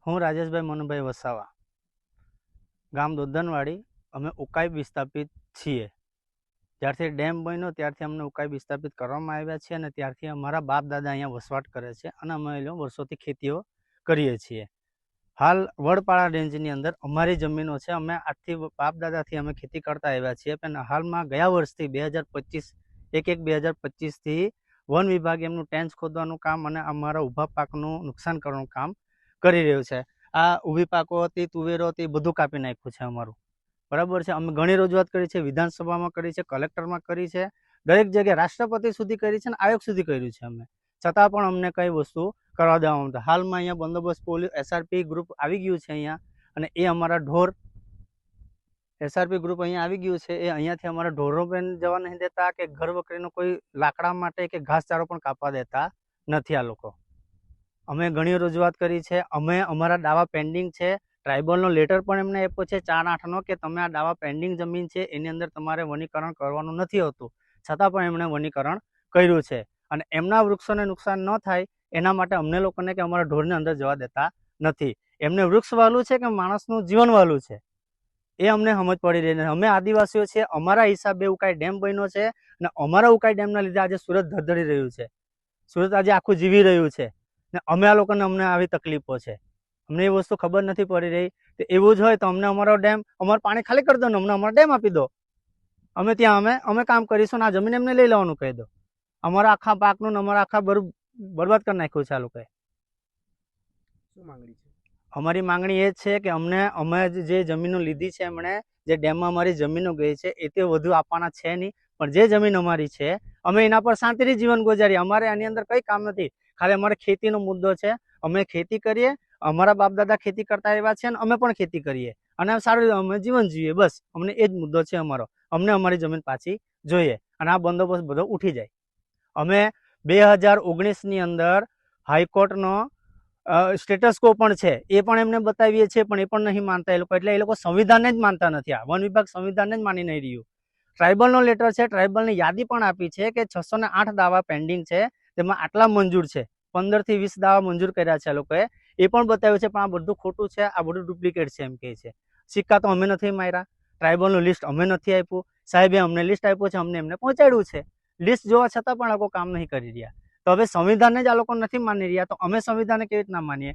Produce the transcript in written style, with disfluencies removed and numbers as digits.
હું રાજેશભાઈ મનુભાઈ વસાવા, ગામ દોદનવાડી, અમે ઉકાઈ વિસ્થાપિત છીએ। જ્યારથી ડેમ બન્યો ત્યારથી અમને ઉકાઈ વિસ્થાપિત કરવામાં આવ્યા છે અને ત્યારથી અમારા બાપ દાદા અહીંયા વસવાટ કરે છે અને અમે અહીંયા વર્ષોથી ખેતીઓ કરીએ છીએ। હાલ વડપાડા રેન્જની અંદર અમારી જમીનો છે, અમે આજથી બાપ દાદાથી અમે ખેતી કરતા આવ્યા છીએ। પણ હાલમાં ગયા વર્ષથી 2025 વન વિભાગ એમનું ટેન્ચ ખોદવાનું કામ અને અમારા ઊભા પાકનું નુકસાન કરવાનું કામ કરી રહ્યું છે। આ ઊભી પાકો હતી, તુવેરો હતી, બધું કાપી નાખ્યું છે અમારું, બરાબર છે। અમે ઘણી રજૂઆત કરી છે, વિધાનસભામાં કરી છે, કલેક્ટરમાં કરી છે, દરેક જગ્યાએ રાષ્ટ્રપતિ સુધી કરી છે અને આયોગ સુધી કર્યું છે અમે, છતાં પણ અમને કઈ વસ્તુ કરવા દેવામાં નથી। હાલમાં અહીંયા બંદોબસ્ત પોલીસ SRP ગ્રુપ આવી ગયું છે અહીંયા, અને એ અમારા ઢોર SRP ગ્રુપ અહીંયા આવી ગયું છે, એ અહીંયાથી અમારા ઢોરો પણ જવા નહીં દેતા કે ઘર વકરીનો કોઈ લાકડા માટે કે ઘાસચારો પણ કાપવા દેતા નથી આ લોકો। અમે ઘણી રજૂઆત કરી છે, અમે અમારા દાવા પેન્ડિંગ છે, ટ્રાઇબલનો લેટર પણ એમને આપ્યો છે 4/8નો કે તમે આ દાવા પેન્ડિંગ જમીન છે એની અંદર તમારે વનીકરણ કરવાનું નથી હોતું, છતાં પણ એમણે વનીકરણ કર્યું છે અને એમના વૃક્ષોને નુકસાન ન થાય એના માટે અમને લોકોને કે અમારા ઢોરને અંદર જવા દેતા નથી। એમને વૃક્ષ વાલું છે કે માણસનું જીવન વાલું છે એ અમને સમજ પડી રહી નથી। અમે આદિવાસીઓ છીએ, અમારા હિસાબે ઉકાઈ ડેમ બન્યો છે અને અમારા ઉકાઈ ડેમના લીધે આજે સુરત ધડધડી રહ્યું છે, સુરત આજે આખું જીવી રહ્યું છે ને અમે આ લોકોને અમને આવી તકલીફો છે, અમને એ વસ્તુ ખબર નથી પડી રહી। તો એવું જ હોય તો અમને અમારો ડેમ, અમારું પાણી ખાલી કરી દો ને અમને અમારો ડેમ આપી દો, અમે ત્યાં અમે કામ કરીશું ને આ જમીન એમને લઈ લેવાનું કહી દો। અમારા આખા પાકનું ને અમારા આખા બરબાદ કરી નાખ્યું છે આ લોકોએ। શું માંગણી છે? અમારી માંગણી એ છે કે અમે જે જમીનો લીધી છે, એમણે જે ડેમમાં અમારી જમીનો ગઈ છે એ તે વધુ આપવાના છે નહીં, પણ જે જમીન અમારી છે અમે એના પર શાંતિથી જીવન ગુજારીએ। અમારે આની અંદર કંઈ કામ નથી, ખાલી અમારે ખેતીનો મુદ્દો છે। અમે ખેતી કરીએ, અમારા બાપ દાદા ખેતી કરતા આવ્યા છે અને અમે પણ ખેતી કરીએ અને સારું અમે જીવન જીવીએ, બસ અમને એ જ મુદ્દો છે અમારો। અમને અમારી જમીન પાછી જોઈએ અને આ બંદોબસ્ત બધો ઉઠી જાય। અમે 2019ની અંદર હાઈકોર્ટનો સ્ટેટસ કો પણ છે એ પણ એમને બતાવીએ છીએ, પણ એ પણ નહીં માનતા એ લોકો, એટલે એ લોકો સંવિધાનને જ માનતા નથી। આ વન વિભાગ સંવિધાનને જ માની નહીં રહ્યું। ટ્રાઇબલનો લેટર છે, ટ્રાઇબલની યાદી પણ આપી છે કે 608 દાવા પેન્ડિંગ છે, તેમાં આટલા મંજૂર છે, 15 થી 20 દાવા મંજૂર કર્યા છે આ લોકોએ, એ પણ બતાવ્યું છે, પણ આ બધું ખોટું છે, આ બધું ડુપ્લિકેટ છે એમ કહે છે। સિક્કા તો અમે નથી માર્યા, ટ્રાઇબલનું લિસ્ટ અમે નથી આપ્યું, સાહેબે અમને લિસ્ટ આપ્યું છે, અમને એમને પહોંચાડ્યું છે, લિસ્ટ જોવા છતાં પણ આ લોકો કામ નહીં કરી રહ્યા। તો હવે સંવિધાનને જ આ લોકો નથી માની રહ્યા, તો અમે સંવિધાનને કેવી રીતના માનીએ?